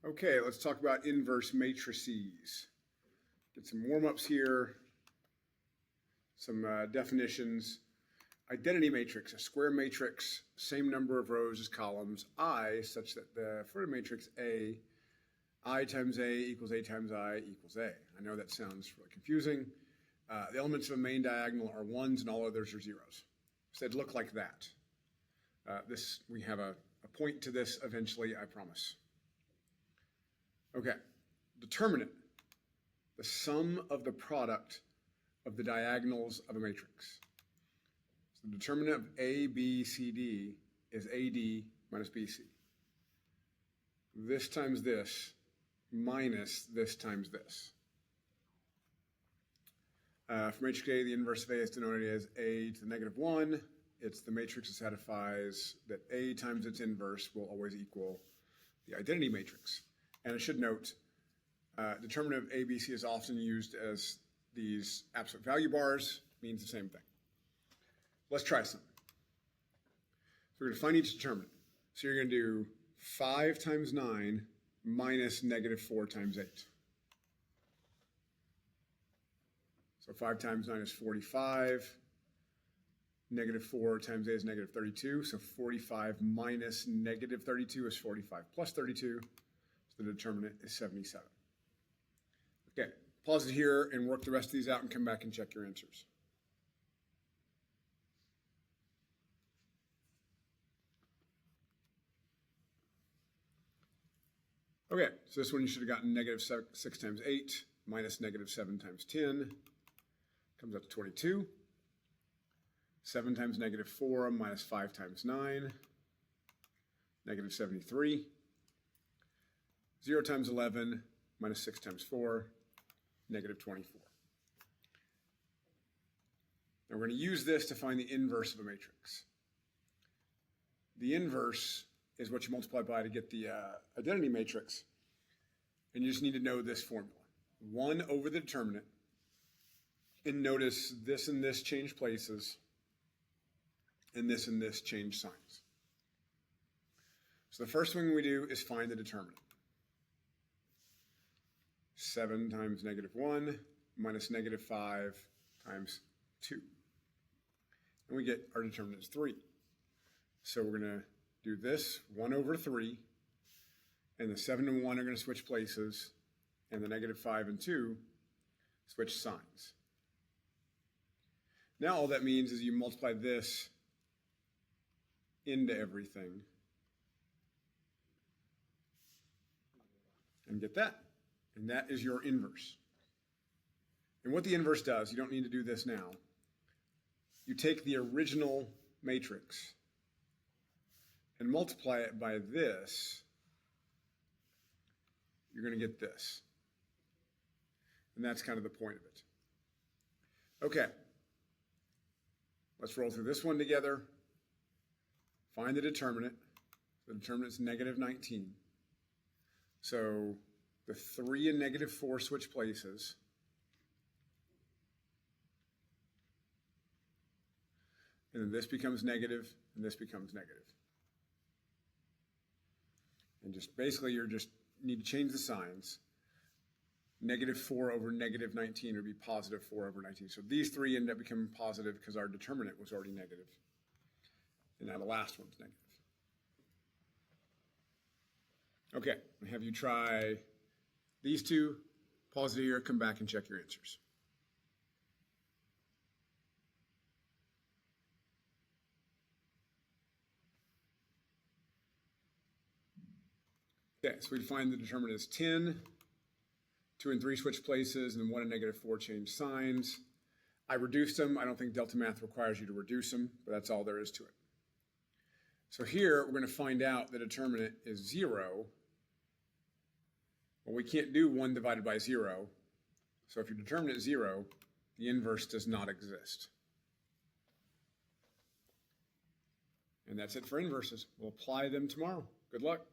Okay, let's talk about inverse matrices. Get some warm-ups here, some definitions. Identity matrix, a square matrix, same number of rows as columns, I, such that for the matrix A, I times A equals A times I equals A. I know that sounds really confusing. The elements of a main diagonal are ones and all others are zeros. So it'd look like that. We have a point to this eventually, I promise. Okay, determinant, the sum of the product of the diagonals of a matrix. So the determinant of A, B, C, D is AD minus BC. This times this minus this times this. For matrix A, the inverse of A is denoted as A to the negative 1. It's the matrix that satisfies that A times its inverse will always equal the identity matrix. And I should note, determinant of ABC is often used as these absolute value bars, means the same thing. Let's try some. So we're going to find each determinant. So you're going to do 5 times 9 minus negative 4 times 8. So 5 times 9 is 45. Negative 4 times 8 is negative 32. So 45 minus negative 32 is 45 plus 32. So the determinant is 77. Okay, pause it here and work the rest of these out and come back and check your answers. Okay, so this one you should have gotten negative 6 times 8 minus negative 7 times 10. Comes up to 22. 7 times negative 4 minus 5 times 9. Negative 73. 0 times 11 minus 6 times 4. Negative 24. Now we're going to use this to find the inverse of a matrix. The inverse is what you multiply by to get the identity matrix. And you just need to know this formula. 1 over the determinant. And notice this and this change places. And this change signs. So the first thing we do is find the determinant. 7 times negative 1 minus negative 5 times 2. And we get our determinant is 3. So we're going to do this 1 over 3. And the 7 and 1 are going to switch places. And the negative 5 and 2 switch signs. Now all that means is you multiply this into everything and get that. And that is your inverse. And what the inverse does, you don't need to do this now. You take the original matrix and multiply it by this, you're going to get this. And that's kind of the point of it. Okay. Let's roll through this one together. Find the determinant. The determinant is negative 19. So the 3 and negative 4 switch places. And then this becomes negative, and this becomes negative. And just basically you just need to change the signs. Negative 4 over negative 19 would be positive 4 over 19. So these three end up becoming positive because our determinant was already negative. And now the last one's negative. Okay, I have you try these two. Pause it here, come back and check your answers. Okay, so we find the determinant is 10. 2 and 3 switch places, and then 1 and negative 4 change signs. I reduced them. I don't think Delta Math requires you to reduce them, but that's all there is to it. So here, we're going to find out the determinant is 0. Well, we can't do 1 divided by 0. So if your determinant is 0, the inverse does not exist. And that's it for inverses. We'll apply them tomorrow. Good luck.